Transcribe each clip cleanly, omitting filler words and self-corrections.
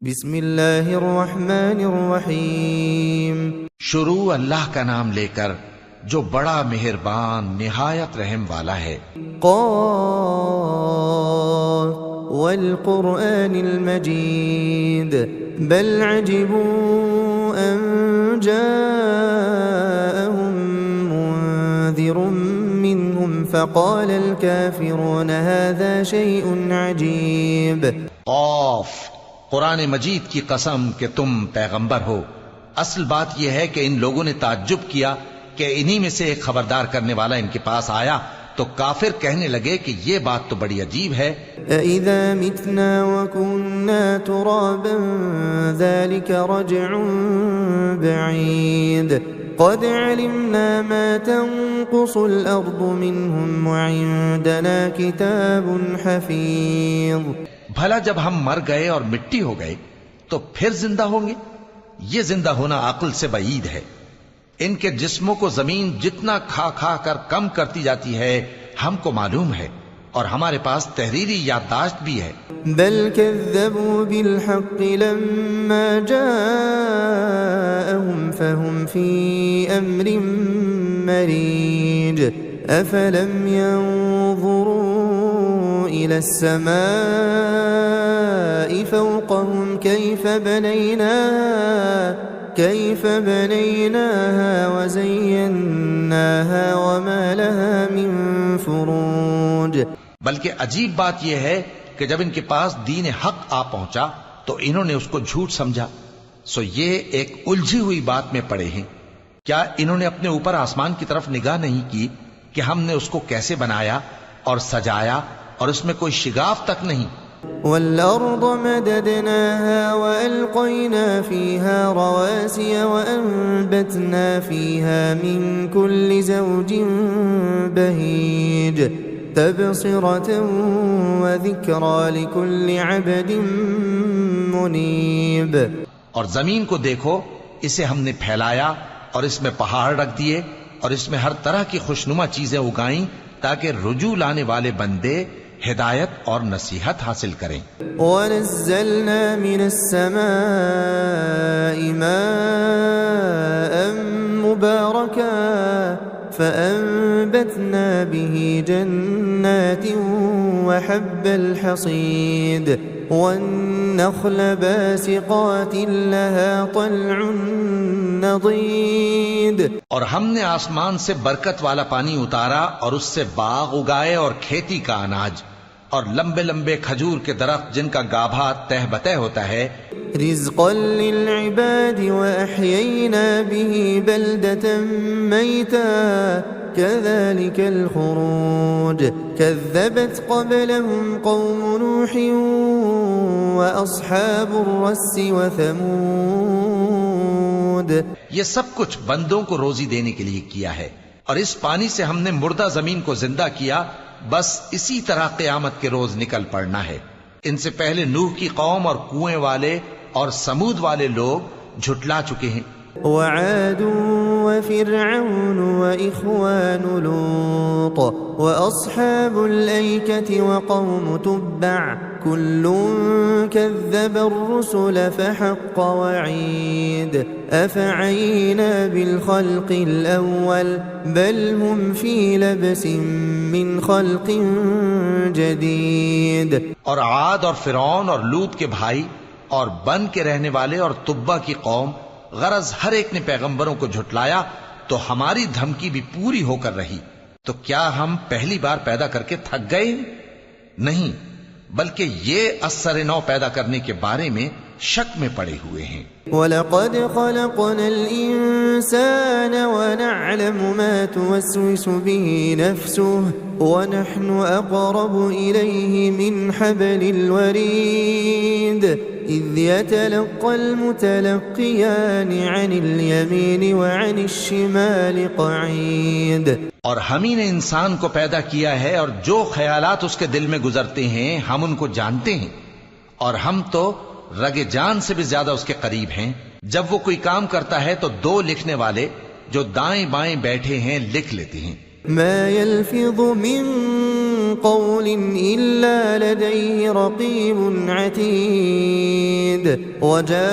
بسم اللہ الرحمن الرحیم شروع اللہ کا نام لے کر جو بڑا مہربان نہایت رحم والا ہے۔ قاف والقرآن المجید بل عجبوا ان جاءهم منذر منهم فقال الكافرون هذا شيء عجیب۔ قاف قرآن مجید کی قسم کہ تم پیغمبر ہو، اصل بات یہ ہے کہ ان لوگوں نے تعجب کیا کہ انہی میں سے ایک خبردار کرنے والا ان کے پاس آیا تو کافر کہنے لگے کہ یہ بات تو بڑی عجیب ہے۔ اذا متنا وكنا ترابا ذلك رجع بعید قد علمنا ما تنقص الارض منهم وعندنا کتاب حفیظ۔ بھلا جب ہم مر گئے اور مٹی ہو گئے تو پھر زندہ ہوں گے؟ یہ زندہ ہونا عقل سے بعید ہے۔ ان کے جسموں کو زمین جتنا کھا کھا کر کم کرتی جاتی ہے ہم کو معلوم ہے، اور ہمارے پاس تحریری یادداشت بھی ہے۔ بل كذبوا بالحق لما جاءهم فهم في امر مريج افلم ينظروا الى السماء فوقهم كيف بنيناها وزيناها وما لها من فروج۔ بلکہ عجیب بات یہ ہے کہ جب ان کے پاس دین حق آ پہنچا تو انہوں نے اس کو جھوٹ سمجھا، سو یہ ایک الجھی ہوئی بات میں پڑے ہیں۔ کیا انہوں نے اپنے اوپر آسمان کی طرف نگاہ نہیں کی کہ ہم نے اس کو کیسے بنایا اور سجایا اور اس میں کوئی شگاف تک نہیں؟ والأرض مددناها وألقينا فيها رواسي وأنبتنا فيها من كل زوج بهيج تبصرة وذكرى لكل عبد منيب۔ اور زمین کو دیکھو، اسے ہم نے پھیلایا اور اس میں پہاڑ رکھ دیے اور اس میں ہر طرح کی خوشنما چیزیں اگائیں تاکہ رجوع لانے والے بندے ہدایت اور نصیحت حاصل کریں۔ وَنَزَّلْنَا مِنَ السَّمَاءِ مَاءً مُبَارَكًا فَأَنبَتْنَا بِهِ جَنَّاتٍ وَحَبَّ الْحَصِيدِ وَالنَّخْلَ بَاسِقَاتٍ لَهَا طَلْعٌ نَضِيدٌ۔ اور ہم نے آسمان سے برکت والا پانی اتارا اور اس سے باغ اگائے اور کھیتی کا اناج اور لمبے لمبے کھجور کے درخت جن کا گابھا تہ بتہ ہوتا ہے۔ رزقا للعباد وأحيينا به بلدة ميتا كذلك الخروج كذبت قبلهم قوم نوح وأصحاب الرس وثمود۔ یہ سب کچھ بندوں کو روزی دینے کے لیے کیا ہے، اور اس پانی سے ہم نے مردہ زمین کو زندہ کیا، بس اسی طرح قیامت کے روز نکل پڑنا ہے۔ ان سے پہلے نوح کی قوم اور کنویں والے اور سمود والے لوگ جھٹلا چکے ہیں۔ وعاد وفرعون وإخوان لوط وأصحاب الأيكة وقوم تبع كل كذب الرسل فحق وعيد أفعينا بالخلق الأول بل هم في لبس من خلق جديد۔ اور عاد اور فرعون اور لوط کے بھائی اور بن کے رہنے والے اور تبا کی قوم، غرض ہر ایک نے پیغمبروں کو جھٹلایا تو ہماری دھمکی بھی پوری ہو کر رہی۔ تو کیا ہم پہلی بار پیدا کر کے تھک گئے؟ نہیں، بلکہ یہ اثر نو پیدا کرنے کے بارے میں شک میں پڑے ہوئے ہیں۔ وَلَقَدْ خَلَقْنَا الْإِنسَانَ وَنَعْلَمُ مَا تُوَسْوِسُ بِهِ نَفْسُهُ وَنَحْنُ أَقْرَبُ إِلَيْهِ مِنْ حَبْلِ الْوَرِيدِ إِذْ يَتَلَقَّى الْمُتَلَقِّيَانِ عَنِ الْيَمِينِ وَعَنِ الشِّمَالِ قَعِيدٌ۔ اور ہم ہی نے انسان کو پیدا کیا ہے، اور جو خیالات اس کے دل میں گزرتے ہیں ہم ان کو جانتے ہیں، اور ہم تو رگ جان سے بھی زیادہ اس کے قریب ہیں۔ جب وہ کوئی کام کرتا ہے تو دو لکھنے والے جو دائیں بائیں بیٹھے ہیں لکھ لیتے ہیں۔ ما يلفظ من قول إلا لديه رقيب عتيد وجاءت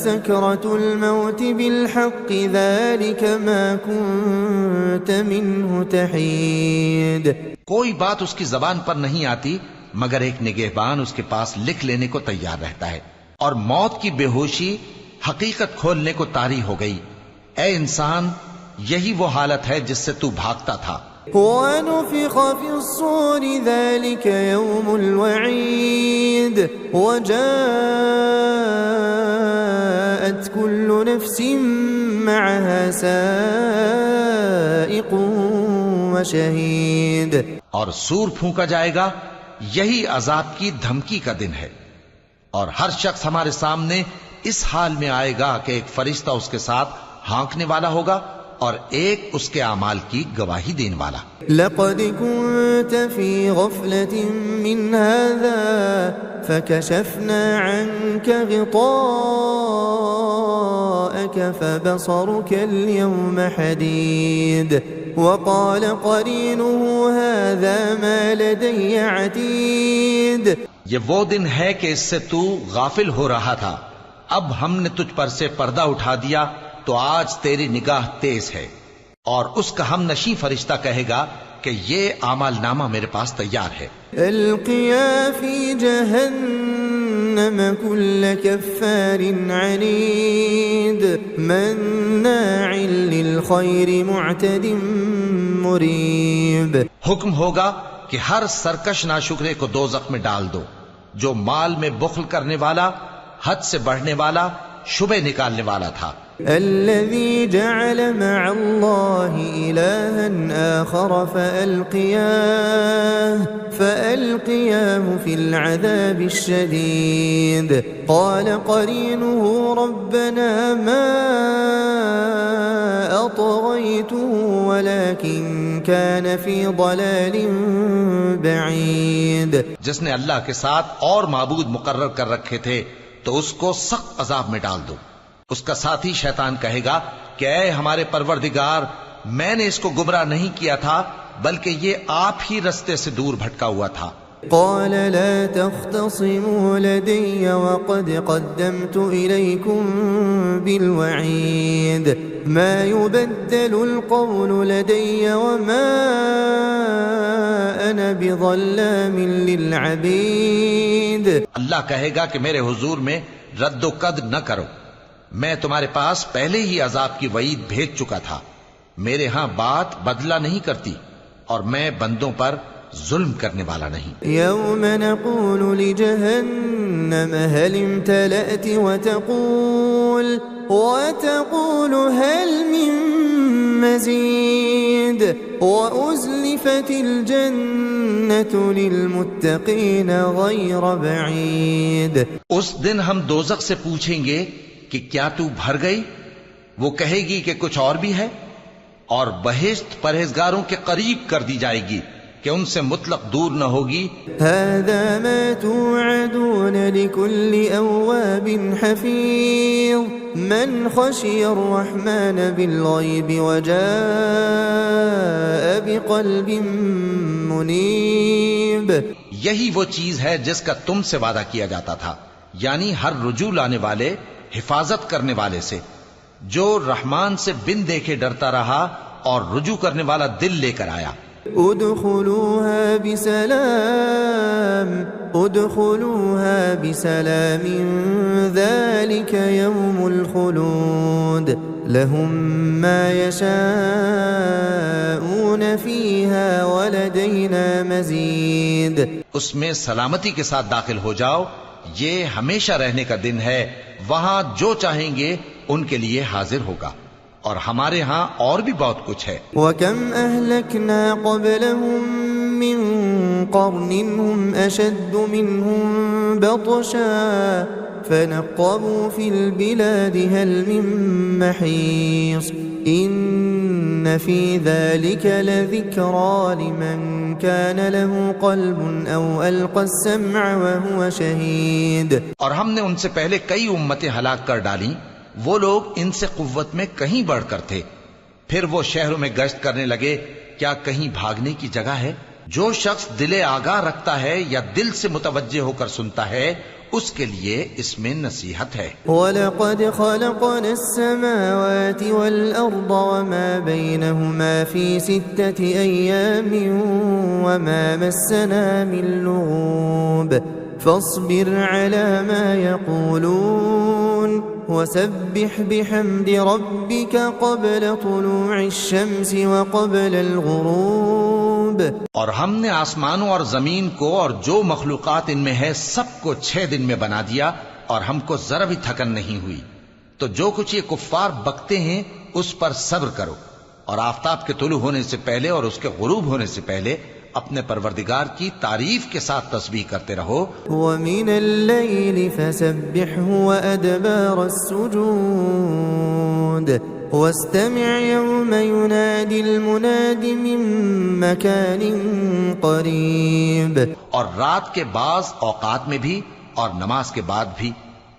سكرة الموت بالحق ذلك ما كنت منه تحيد. کوئی بات اس کی زبان پر نہیں آتی مگر ایک نگہبان اس کے پاس لکھ لینے کو تیار رہتا ہے، اور موت کی بے ہوشی حقیقت کھولنے کو طاری ہو گئی. اے انسان، یہی وہ حالت ہے جس سے تو بھاگتا تھا. وَنُفِخَ فِي الصُّورِ ذَلِكَ يَوْمُ الْوَعِيدِ وَجَاءَتْ كُلُّ نَفْسٍ مَّعَهَا سَائِقٌ وَشَهِيدٌ. اور سور پھونکا جائے گا، یہی عذاب کی دھمکی کا دن ہے، اور ہر شخص ہمارے سامنے اس حال میں آئے گا کہ ایک فرشتہ اس کے ساتھ ہانکنے والا ہوگا اور ایک اس کے اعمال کی گواہی دینے والا. لقد كنت في غفلة من هذا فكشفنا عنك غطاءك فبصرك اليوم حديد وقال قرينه هذا ما لدي عتيد. یہ وہ دن ہے کہ اس سے تو غافل ہو رہا تھا، اب ہم نے تجھ پر سے پردہ اٹھا دیا تو آج تیری نگاہ تیز ہے. اور اس کا ہم نشیں فرشتہ کہے گا کہ یہ اعمال نامہ میرے پاس تیار ہے. القيا في جهنم كل كفار عنيد مناع للخير معتد مريب. حکم ہوگا کہ ہر سرکش ناشکرے کو دوزخ میں ڈال دو، جو مال میں بخل کرنے والا، حد سے بڑھنے والا، شبہ نکالنے والا تھا. الذي جعل مع الله إلها آخر فألقياه في العذاب الشديد. قال قرينه ربنا ما أطغيته ولكن كان في ضلال بعيد. جس نے اللہ کے ساتھ اور معبود مقرر کر رکھے تھے تو اس کو سخت عذاب میں ڈال دو. اس کا ساتھی شیطان کہے گا کہ اے ہمارے پروردگار، میں نے اس کو گمراہ نہیں کیا تھا بلکہ یہ آپ ہی رستے سے دور بھٹکا ہوا تھا. قال لا تختصموا لدي وقد قدمت إليكم بالوعيد ما يبدل القول لدي وما أنا بظلام للعبيد. اللہ کہے گا کہ میرے حضور میں رد و قد نہ کرو، میں تمہارے پاس پہلے ہی عذاب کی وعید بھیج چکا تھا. میرے ہاں بات بدلہ نہیں کرتی اور میں بندوں پر ظلم کرنے والا نہیں. يوم نقول لجهنم هل امتلأت وتقول هل من مزيد وأزلفت الجنة للمتقين غير بعيد. اس دن ہم دوزخ سے پوچھیں گے کہ کیا تو بھر گئی؟ وہ کہے گی کہ کچھ اور بھی ہے، اور بہشت پرہیزگاروں کے قریب کر دی جائے گی کہ ان سے مطلق دور نہ ہوگی. هذا ما توعدون لكل أواب حفيظ من خشي الرحمن بالغيب وجاء بقلب منيب. یہی وہ چیز ہے جس کا تم سے وعدہ کیا جاتا تھا، یعنی ہر رجوع لانے والے، حفاظت کرنے والے سے، جو رحمان سے بن دیکھے ڈرتا رہا اور رجوع کرنے والا دل لے کر آیا. ادخلوها بسلام ذلك يوم الخلود لهم ما يشاءون فيها ولدينا مزيد. اس میں سلامتی کے ساتھ داخل ہو جاؤ، یہ ہمیشہ رہنے کا دن ہے، وہاں جو چاہیں گے ان کے لیے حاضر ہوگا، اور ہمارے ہاں اور بھی بہت کچھ ہے. وَكَمْ أَهْلَكْنَا قَبْلَهُمْ مِنْ قَرْنٍ هُمْ أَشَدُّ مِنْهُمْ بَطْشًا فَنَقَّبُوا فِي الْبِلَادِ هَلْ مِنْ مَحِيصٍ إِنَّ فِي ذَلِكَ لَذِكْرَى لِمَنْ كَانَ لَهُ قَلْبٌ أَوْ أَلْقَى السَّمْعَ وَهُوَ شَهِيدٌ. اور ہم نے ان سے پہلے کئی امتیں ہلاک کر ڈالیں، وہ لوگ ان سے قوت میں کہیں بڑھ کر تھے. پھر وہ شہروں میں گشت کرنے لگے کیا کہیں بھاگنے کی جگہ ہے؟ جو شخص دل آگاہ رکھتا ہے یا دل سے متوجہ ہو کر سنتا ہے اس کے لیے اس میں نصیحت ہے۔ وَلَقَدْ خَلَقْنَا السَّمَاوَاتِ وَالْأَرْضَ وَمَا بَيْنَهُمَا فِي 6 أَيَّامٍ وَمَا مَسَّنَا مِن لُّغُوبٍ فَاصْبِرْ عَلَى مَا يَقُولُونَ وَسَبِّحْ بِحَمْدِ رَبِّكَ قَبْلَ طُلُوعِ الشَّمْسِ وَقَبْلَ الْغُرُوبِ۔ اور ہم نے آسمانوں اور زمین کو اور جو مخلوقات ان میں ہے سب کو 6 دن میں بنا دیا اور ہم کو ذرا بھی تھکن نہیں ہوئی۔ تو جو کچھ یہ کفار بکتے ہیں اس پر صبر کرو، اور آفتاب کے طلوع ہونے سے پہلے اور اس کے غروب ہونے سے پہلے اپنے پروردگار کی تعریف کے ساتھ تسبیح کرتے رہو۔ وَمِنَ اللَّيْلِ فَسَبِّحْهُ وَأَدْبَارَ السُّجُودِ وَاسْتَمِعْ يَوْمَ يُنَادِ الْمُنَادِ مِن مَّكَانٍ قَرِيبٍ۔ اور رات کے بعض اوقات میں بھی اور نماز کے بعد بھی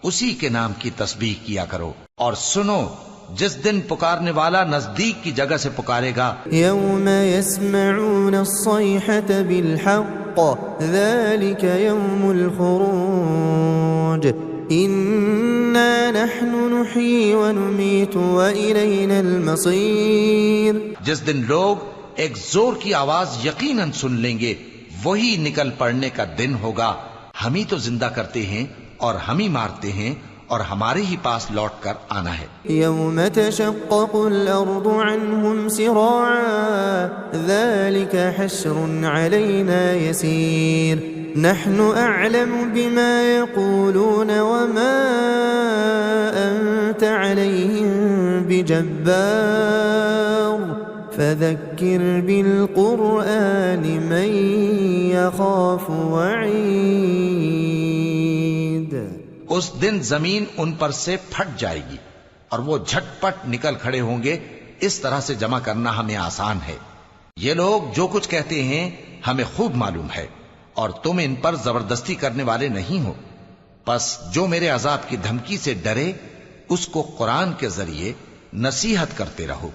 اسی کے نام کی تسبیح کیا کرو، اور سنو جس دن پکارنے والا نزدیک کی جگہ سے پکارے گا۔ يَوْمَ يَسْمَعُونَ الصَّيْحَةَ بِالْحَقِّ ذَلِكَ يَوْمُ الْخُرُوجِ إِنَّا نَحْنُ نُحْيِي وَنُمِيتُ وَإِلَيْنَا الْمَصِيرُ۔ جس دن لوگ ایک زور کی آواز یقیناً سن لیں گے وہی نکل پڑنے کا دن ہوگا۔ ہم ہی تو زندہ کرتے ہیں اور ہم ہی مارتے ہیں اور ہمارے ہی پاس لوٹ کر آنا ہے۔ يَوْمَ تَشَقَّقُ الْأَرْضُ عَنْهُمْ سِرَاعًا ذَلِكَ حَشْرٌ عَلَيْنَا يَسِيرٌ نَحْنُ أَعْلَمُ بِمَا يَقُولُونَ وَمَا أَنْتَ عَلَيْهِمْ بِجَبَّارٍ فَذَكِّرْ بِالْقُرْآنِ مَنْ يَخَافُ وَعِيدٍ۔ اس دن زمین ان پر سے پھٹ جائے گی اور وہ جھٹ پٹ نکل کھڑے ہوں گے۔ اس طرح سے جمع کرنا ہمیں آسان ہے۔ یہ لوگ جو کچھ کہتے ہیں ہمیں خوب معلوم ہے، اور تم ان پر زبردستی کرنے والے نہیں ہو۔ پس جو میرے عذاب کی دھمکی سے ڈرے اس کو قرآن کے ذریعے نصیحت کرتے رہو۔